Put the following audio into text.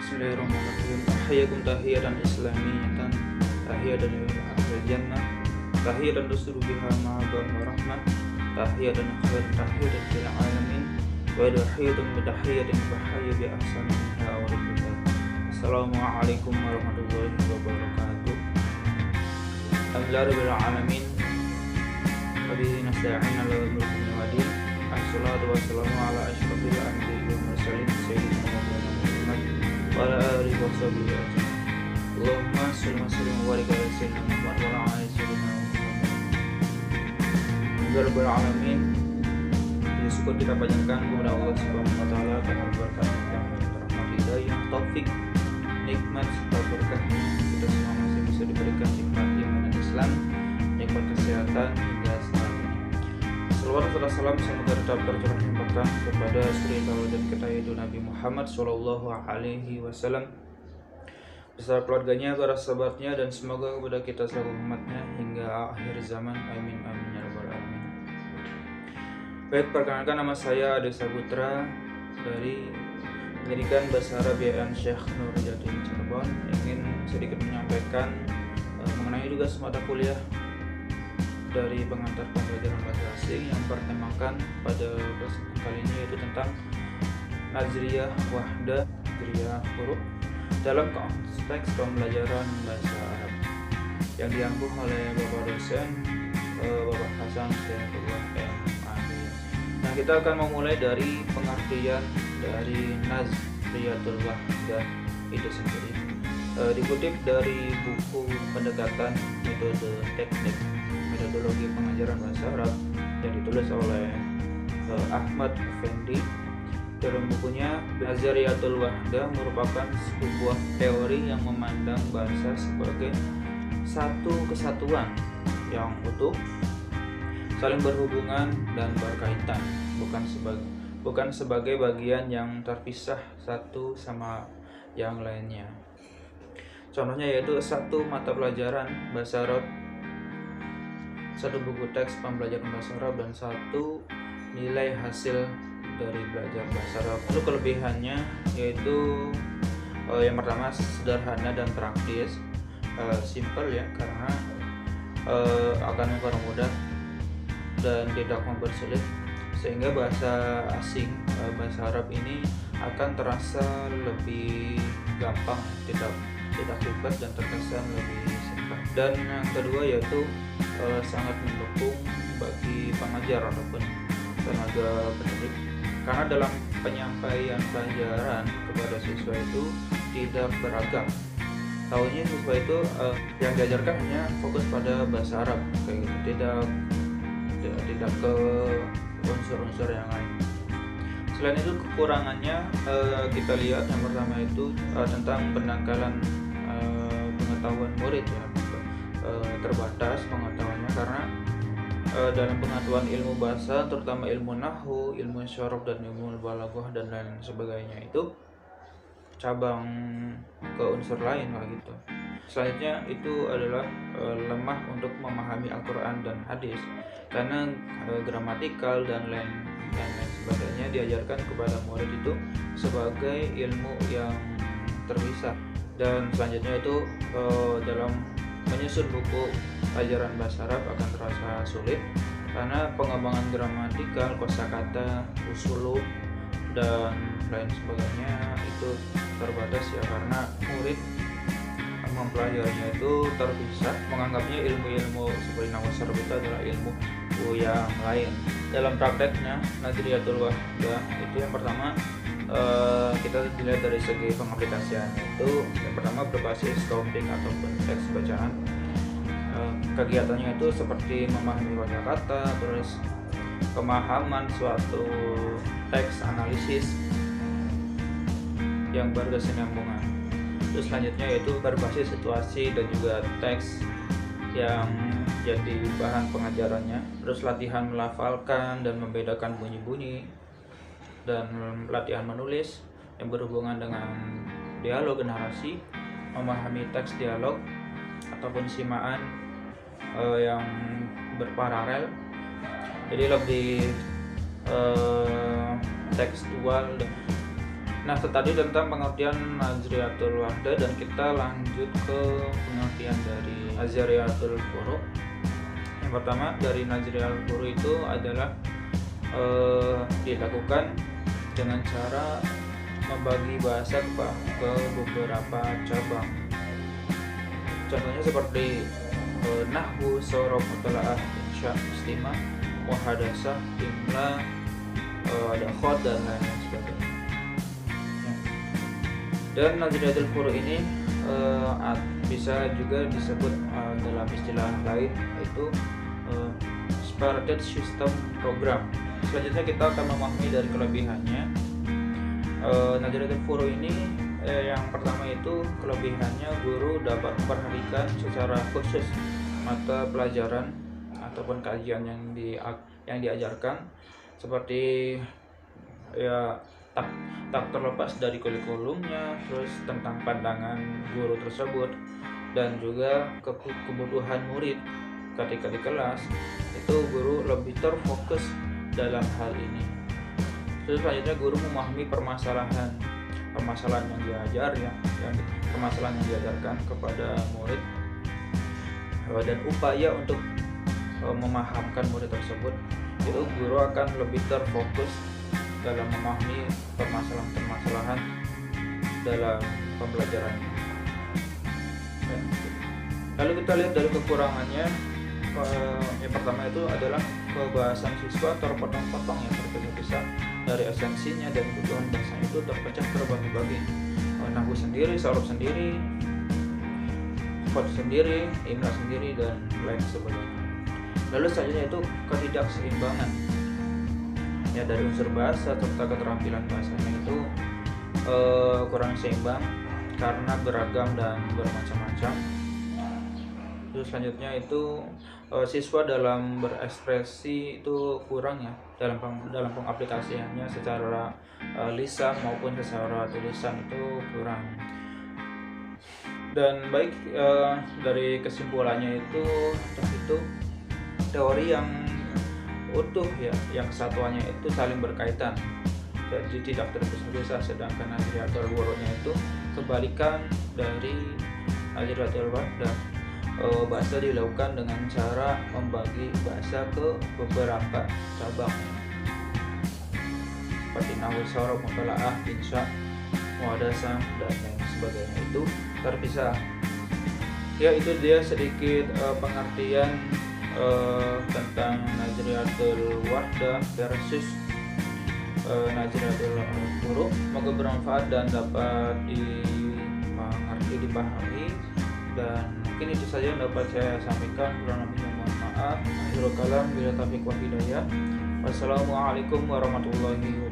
Bismillahirrahmanirrahim. Ahyakum tahiyatan islamiyatan tahiyatan ilal jannah tahiyatan tusuru biha ma'abah wa rahmah tahiyatan khair tahiyatan fil alamin wa tahiyatan bidahiyatin bahaya bi ahsani minha wa rabbika. Assalamualaikum warahmatullahi wabarakatuh. Alhamdulillahirabbil alamin. Wabihi nasta'in ala umuri wadin. Assalatu wassalamu ala asyrafil anbiya'i wal mursalin sayyidina Muhammad wa ala alihi wa sahbihi ajma'in. Allahumma shalli wa sallim wa barik ala sayyidina Muhammad wa ala ali sayyidina Muhammad. Alhamdulillahirabbil alamin. Syukur kita panjatkan kepada Allah Subhanahu wa taala karena berkat rahmat hidayah, taufik, nikmat serta berkah kita semua masih bisa diberikan nikmat iman dan Islam, nikmat kesehatan hingga saat ini. Salawat serta salam semoga tetap tercurah limpahkan kepada suri tauladan kita yaitu Nabi Muhammad sallallahu alaihi wasallam beserta keluarganya, para sahabatnya, dan semoga kepada kita selalu umatnya hingga akhir zaman. Amin amin ya rabbal alamin. Baik, perkenalkan nama saya Ade Saputra dari Pendidikan Bahasa Arab YN Syekh Nurjati Cirebon. Ingin sedikit menyampaikan mengenai tugas mata kuliah dari pengantar pembelajaran bahasa asing yang bertemakan pada kesempatan kali ini, yaitu tentang Nazriyah Wahdah Nazriyah Huruf dalam konteks pembelajaran bahasa Arab yang diampu oleh Bapak dosen Bapak Hasan Syaifullah M.A. Nah, kita akan memulai dari pengertian dari Nazriyatul Wahdah itu sendiri. Dikutip dari buku Pendekatan Metode Teknik Metodologi Pengajaran Bahasa Arab yang ditulis oleh Ahmad Effendi. Dalam bukunya, Nazriyatul Wahdah merupakan sebuah teori yang memandang bahasa sebagai satu kesatuan yang utuh, saling berhubungan dan berkaitan, bukan sebagai bagian yang terpisah satu sama yang lainnya. Contohnya yaitu satu mata pelajaran bahasa Arab, satu buku teks pembelajaran bahasa Arab, dan satu nilai hasil dari belajar bahasa Arab. Lalu kelebihannya yaitu yang pertama sederhana dan praktis, simple ya, karena akan mempermudah dan tidak mempersulit, sehingga bahasa asing bahasa Arab ini akan terasa lebih gampang, tidak ribet dan terkesan lebih singkat. Dan yang kedua yaitu sangat mendukung bagi pengajar ataupun tenaga pendidik, karena dalam penyampaian pelajaran kepada siswa itu tidak beragam. Tahunya siswa itu yang diajarkan hanya fokus pada bahasa Arab kayak gitu, tidak ke unsur-unsur yang lain. Selain itu kekurangannya kita lihat yang pertama itu tentang pendangkalan pengetahuan murid ya, terbatas pengetahuannya karena dalam pengetahuan ilmu bahasa, terutama ilmu nahwu, ilmu syaraf dan ilmu balaghah dan lain sebagainya, itu cabang ke unsur lain lah gitu. Selanjutnya itu adalah lemah untuk memahami Al-Quran dan hadis, karena gramatikal dan lain sebagainya diajarkan kepada murid itu sebagai ilmu yang terpisah. Dan selanjutnya itu dalam menyusun buku pelajaran bahasa Arab akan terasa sulit karena pengembangan gramatikal, kosakata, usulub dan lain sebagainya itu terbatas ya, karena murid mempelajarinya itu terpisah, menganggapnya ilmu-ilmu seperti nahwu sarf itu adalah ilmu yang lain. Dalam prakteknya Nazriyatul Wahdah itu yang pertama kita dilihat dari segi pengaplikasiannya, itu yang pertama berbasis topik ataupun teks bacaan. Kegiatannya itu seperti memahami kata-kata, terus pemahaman suatu teks, analisis yang berkesinambungan. Terus selanjutnya yaitu berbasis situasi dan juga teks yang jadi bahan pengajarannya. Terus latihan melafalkan dan membedakan bunyi-bunyi, dan latihan menulis yang berhubungan dengan dialog narasi, memahami teks dialog ataupun simaan yang berparalel, jadi lebih tekstual Nah, tadi tentang pengertian Nazriyatul Wahdah, dan kita lanjut ke pengertian dari Nazriyatul Furu'. Yang pertama, dari Nazriyatul Furu' itu adalah dilakukan dengan cara membagi bahasa ke beberapa cabang. Contohnya seperti nahwu, sorof, mutalaah, insya, istimah, muhadasah, imla, ada khot dan lain-lain sebagainya. Dan Nazriyatul Furu' ini bisa juga disebut dalam istilah lain, yaitu Spartan System Program. Selanjutnya kita akan memahami dari kelebihannya. Nazriyatul Furu' ini yang pertama itu kelebihannya, guru dapat memperhatikan secara khusus mata pelajaran ataupun kajian yang diajarkan, seperti ya tak terlepas dari kurikulumnya, terus tentang pandangan guru tersebut, dan juga kebutuhan murid ketika di kelas itu guru lebih terfokus dalam hal ini. Terus selanjutnya guru memahami permasalahan yang diajarkan kepada murid, dan upaya untuk memahamkan murid tersebut, itu guru akan lebih terfokus dalam memahami permasalahan dalam pembelajaran. Lalu kita lihat dari kekurangannya. Yang pertama itu adalah kebahasan siswa terpotong-potong, yang terpisah-pisah dari esensinya, dan kebutuhan bahasa itu terpecah terbagi-bagi. Nahwu sendiri, sorof sendiri, khot sendiri, imla sendiri, dan lain sebagainya. Lalu selanjutnya itu ketidakseimbangan. Ya, dari unsur bahasa serta keterampilan bahasanya itu kurang seimbang karena beragam dan bermacam-macam. Terus selanjutnya itu siswa dalam berekspresi itu kurang ya, dalam pengaplikasiannya secara lisan maupun secara tulisan itu kurang. Dan baik, dari kesimpulannya itu teori yang utuh ya, yang kesatuannya itu saling berkaitan, jadi tidak terpisah-pisah. Sedangkan Nazriyatul Furu' itu kebalikan dari Nazriyatul Wahdah. Bahasa dilakukan dengan cara membagi bahasa ke beberapa cabang, seperti nahwu, sorof, mutalaah, insya, muhadasah, dan lain sebagainya itu terpisah. Ya, itu dia sedikit pengertian tentang Nazriyatul Wahdah versus Nazriyatul Furu'. Semoga bermanfaat dan dapat dipahami, dan mungkin itu saja yang dapat saya sampaikan. Kurang lebihnya mohon maaf. Akhirul kalam, bila taufiq wal hidayah. Wassalamualaikum warahmatullahi wabarakatuh.